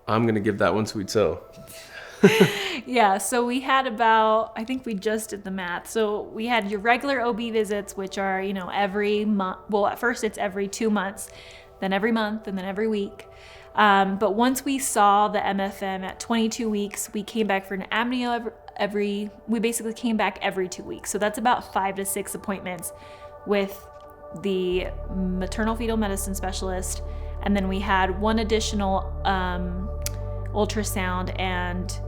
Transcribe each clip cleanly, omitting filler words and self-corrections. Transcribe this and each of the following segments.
I'm going to give that one Sweet So. Yeah, so we had about, I think we just did the math. So we had your regular OB visits, which are, every month. Well, at first it's every 2 months, then every month, and then every week. But once we saw the MFM at 22 weeks, we came back for an amnio we basically came back every 2 weeks. So that's about 5 to 6 appointments with the maternal fetal medicine specialist. And then we had one additional ultrasound and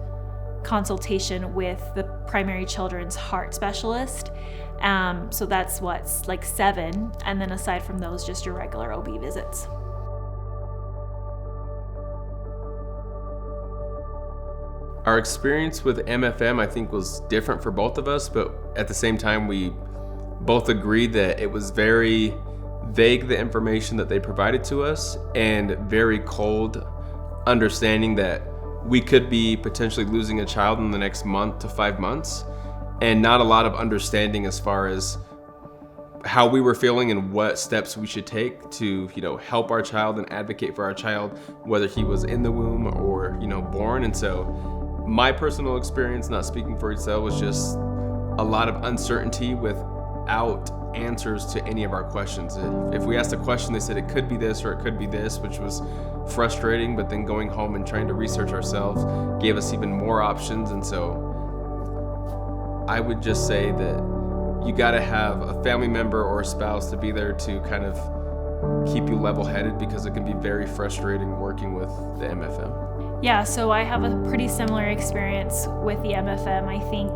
consultation with the primary children's heart specialist. So that's like 7. And then aside from those, just your regular OB visits. Our experience with MFM, I think, was different for both of us, but at the same time, we both agreed that it was very vague, the information that they provided to us, and very cold, understanding that we could be potentially losing a child in the next month to 5 months, and not a lot of understanding as far as how we were feeling and what steps we should take to, help our child and advocate for our child, whether he was in the womb or, born. And so my personal experience, not speaking for Excel, was just a lot of uncertainty without answers to any of our questions. If we asked a question, they said it could be this or it could be this, which was frustrating, but then going home and trying to research ourselves gave us even more options. And so I would just say that you got to have a family member or a spouse to be there to kind of keep you level-headed, because it can be very frustrating working with the MFM. Yeah, so I have a pretty similar experience with the MFM. I think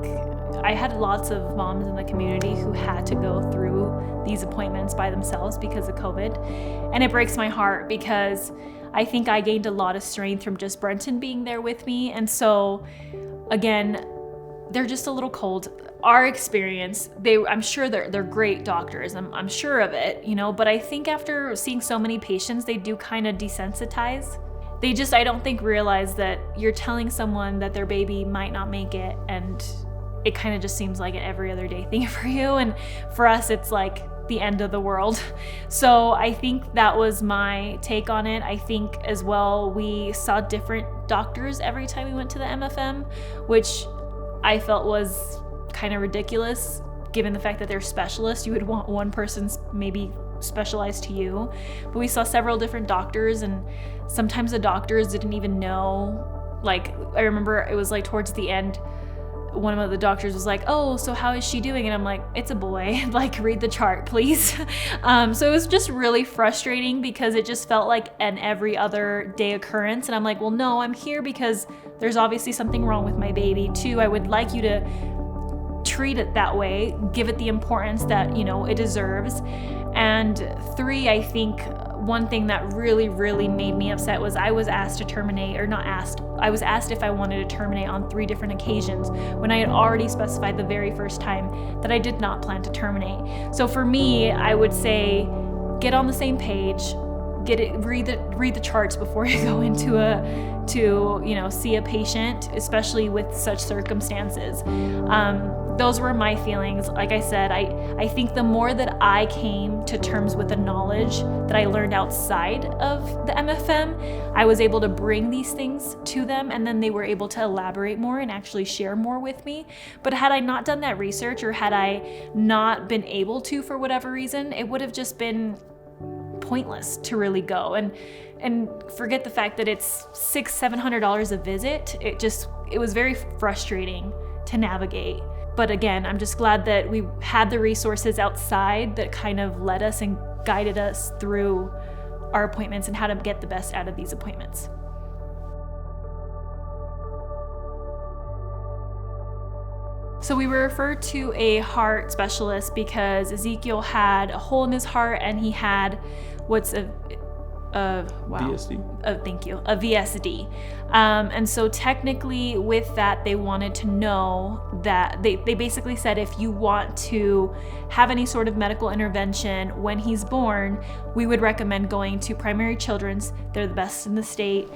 I had lots of moms in the community who had to go through these appointments by themselves because of COVID. And it breaks my heart because I think I gained a lot of strength from just Brenton being there with me. And so, again, they're just a little cold. Our experience, I'm sure they're great doctors. I'm sure of it, but I think after seeing so many patients, they do kind of desensitize. They just, I don't think, realize that you're telling someone that their baby might not make it, and it kind of just seems like an every other day thing for you. And for us, it's like the end of the world. So I think that was my take on it. I think as well, we saw different doctors every time we went to the MFM, which I felt was kind of ridiculous given the fact that they're specialists. You would want one person maybe specialized to you, but we saw several different doctors, and sometimes the doctors didn't even know. Like, I remember it was like towards the end, one of the doctors was like, "Oh, so how is she doing?" And I'm like, "It's a boy." Like, read the chart, please. So it was just really frustrating because it just felt like an every other day occurrence. And I'm like, well, no, I'm here because there's obviously something wrong with my baby. 2, I would like you to treat it that way, give it the importance that, it deserves. And 3, I think one thing that really, really made me upset was I was asked to terminate, or not asked, I was asked if I wanted to terminate on 3 different occasions when I had already specified the very first time that I did not plan to terminate. So for me, I would say get on the same page, read the charts before you go into see a patient, especially with such circumstances. Those were my feelings. Like I said, I think the more that I came to terms with the knowledge that I learned outside of the MFM, I was able to bring these things to them, and then they were able to elaborate more and actually share more with me. But had I not done that research, or had I not been able to for whatever reason, it would have just been pointless to really go. And forget the fact that it's $600-700 a visit. It was very frustrating to navigate. But again, I'm just glad that we had the resources outside that kind of led us and guided us through our appointments and how to get the best out of these appointments. So we were referred to a heart specialist because Ezekiel had a hole in his heart, and he had VSD. Thank you. A VSD. And so technically with that, they wanted to know that they basically said, if you want to have any sort of medical intervention when he's born, we would recommend going to Primary Children's. They're the best in the state.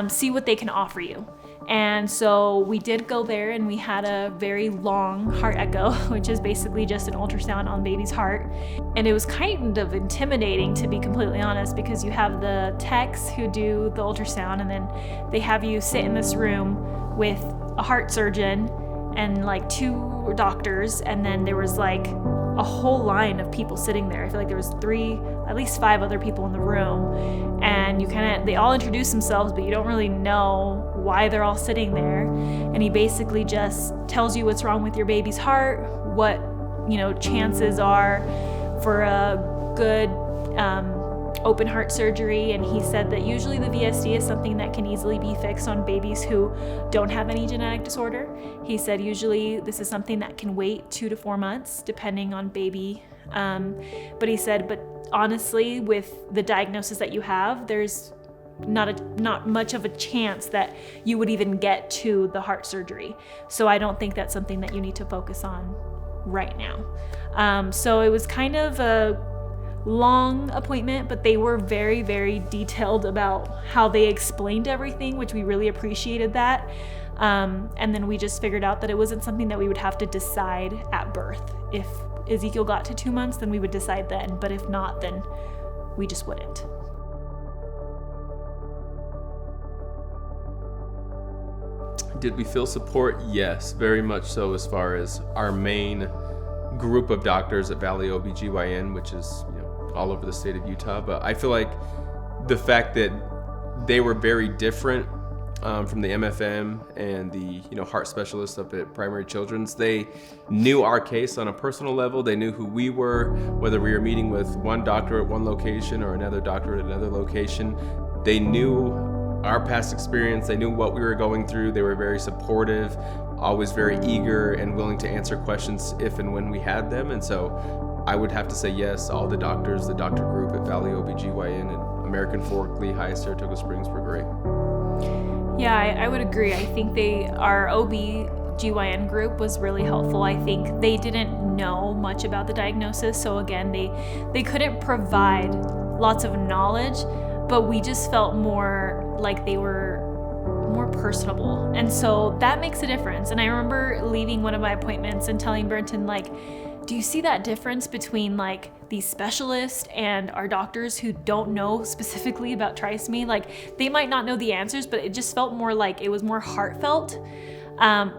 See what they can offer you. And so we did go there and we had a very long heart echo, which is basically just an ultrasound on baby's heart. And it was kind of intimidating, to be completely honest, because you have the techs who do the ultrasound, and then they have you sit in this room with a heart surgeon and like 2 doctors, and then there was like a whole line of people sitting there. I feel like there was at least 5 other people in the room, and they all introduce themselves, but you don't really know why they're all sitting there. And he basically just tells you what's wrong with your baby's heart, what chances are for a good open heart surgery. And he said that usually the VSD is something that can easily be fixed on babies who don't have any genetic disorder. He said usually this is something that can wait 2 to 4 months depending on baby. But he said, but honestly, with the diagnosis that you have, there's not much of a chance that you would even get to the heart surgery. So I don't think that's something that you need to focus on right now. So it was kind of a long appointment, but they were very, very detailed about how they explained everything, which we really appreciated that. And then we just figured out that it wasn't something that we would have to decide at birth. If Ezekiel got to 2 months, then we would decide then, but if not, then we just wouldn't. Did we feel support? Yes, very much so, as far as our main group of doctors at Valley OBGYN, which is all over the state of Utah. But I feel like the fact that they were very different from the MFM and the heart specialists up at Primary Children's, they knew our case on a personal level. They knew who we were, whether we were meeting with one doctor at one location or another doctor at another location. They knew our past experience. They knew what we were going through. They were very supportive, always very eager and willing to answer questions if and when we had them. And so I would have to say yes, all the doctors, the doctor group at Valley OBGYN and American Fork, Lehigh, Saratoga Springs were great. Yeah, I would agree. I think our OB-GYN group was really helpful. I think they didn't know much about the diagnosis, so again, they couldn't provide lots of knowledge, but we just felt more like they were more personable, and so that makes a difference. And I remember leaving one of my appointments and telling Brenton, like, do you see that difference between like these specialists and our doctors who don't know specifically about trisomy? Like, they might not know the answers, but it just felt more like it was more heartfelt,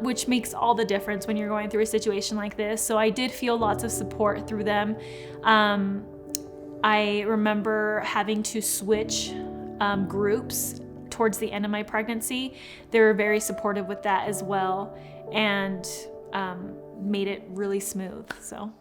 which makes all the difference when you're going through a situation like this. So I did feel lots of support through them. I remember having to switch groups towards the end of my pregnancy. They were very supportive with that as well, and made it really smooth. So